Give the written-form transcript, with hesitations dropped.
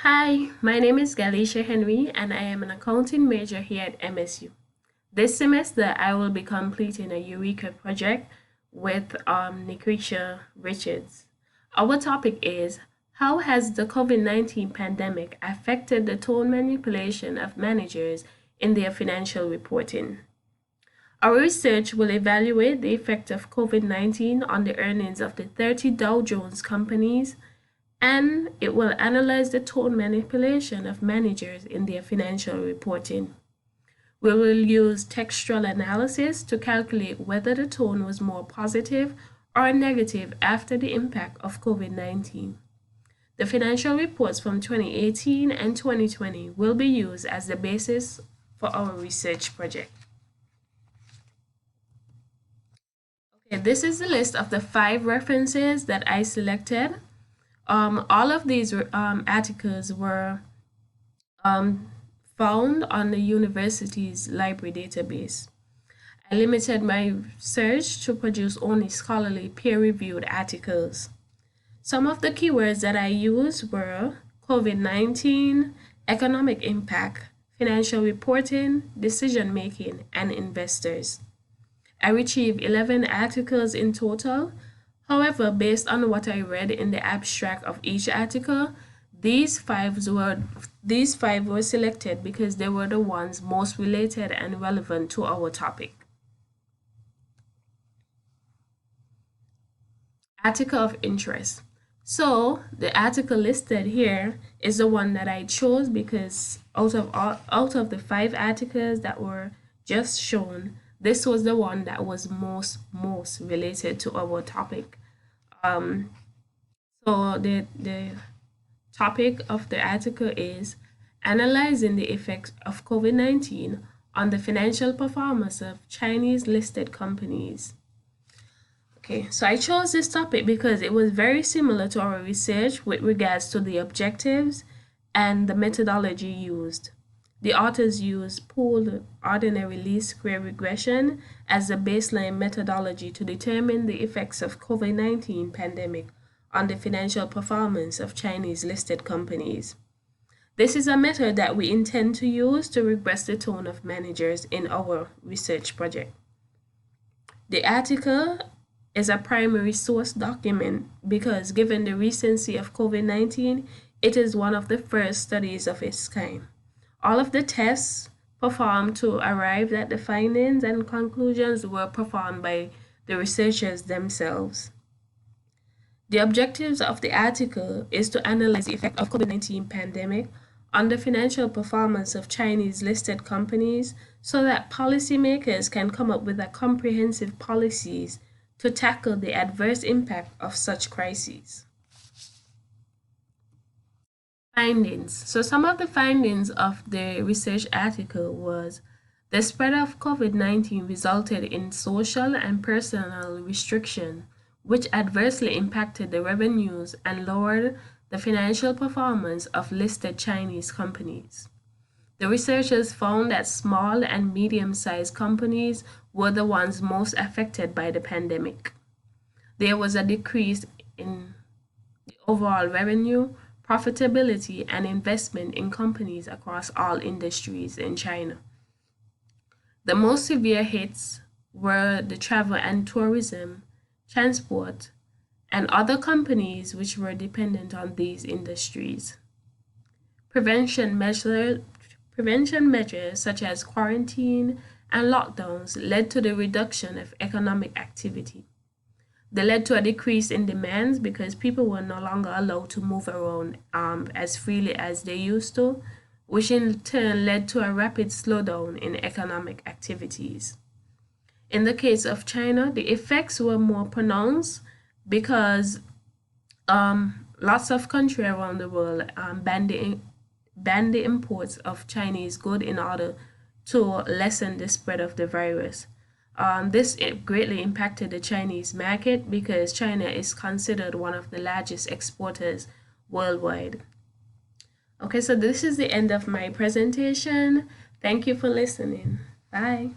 Hi, my name is Galesha Henry and I am an accounting major here at MSU. This semester, I will be completing a Eureka project with Nikrisha Richards. Our topic is how has the COVID-19 pandemic affected the tone manipulation of managers in their financial reporting? Our research will evaluate the effect of COVID-19 on the earnings of the 30 Dow Jones companies, and it will analyze the tone manipulation of managers in their financial reporting. We will use textual analysis to calculate whether the tone was more positive or negative after the impact of COVID-19. The financial reports from 2018 and 2020 will be used as the basis for our research project. Okay, this is the list of the 5 references that I selected. All of these articles were um, found on the university's library database. I limited my search to produce only scholarly peer-reviewed articles. Some of the keywords that I used were COVID-19, economic impact, financial reporting, decision making, and investors. I retrieved 11 articles in total. However, based on what I read in the abstract of each article, these five were selected because they were the ones most related and relevant to our topic. Article of interest. So the article listed here is the one that I chose because out of the 5 articles that were just shown, this was the one that was most related to our topic. So the topic of the article is analyzing the effects of COVID-19 on the financial performance of Chinese listed companies. Okay, so I chose this topic because it was very similar to our research with regards to the objectives and the methodology used. The authors used pooled ordinary least square regression as the baseline methodology to determine the effects of COVID-19 pandemic on the financial performance of Chinese listed companies. This is a method that we intend to use to regress the tone of managers in our research project. The article is a primary source document because given the recency of COVID-19, it is one of the first studies of its kind. All of the tests performed to arrive at the findings and conclusions were performed by the researchers themselves. The objectives of the article is to analyze the effect of COVID-19 pandemic on the financial performance of Chinese listed companies so that policymakers can come up with a comprehensive policies to tackle the adverse impact of such crises. Findings. So some of the findings of the research article was the spread of COVID-19 resulted in social and personal restriction, which adversely impacted the revenues and lowered the financial performance of listed Chinese companies. The researchers found that small and medium-sized companies were the ones most affected by the pandemic. There was a decrease in the overall revenue, profitability, and investment in companies across all industries in China. The most severe hits were the travel and tourism, transport, and other companies which were dependent on these industries. Prevention measures such as quarantine and lockdowns led to the reduction of economic activity. They led to a decrease in demands because people were no longer allowed to move around as freely as they used to, which in turn led to a rapid slowdown in economic activities. In the case of China, the effects were more pronounced because lots of countries around the world banned the imports of Chinese goods in order to lessen the spread of the virus. This greatly impacted the Chinese market because China is considered one of the largest exporters worldwide. Okay, so this is the end of my presentation. Thank you for listening. Bye.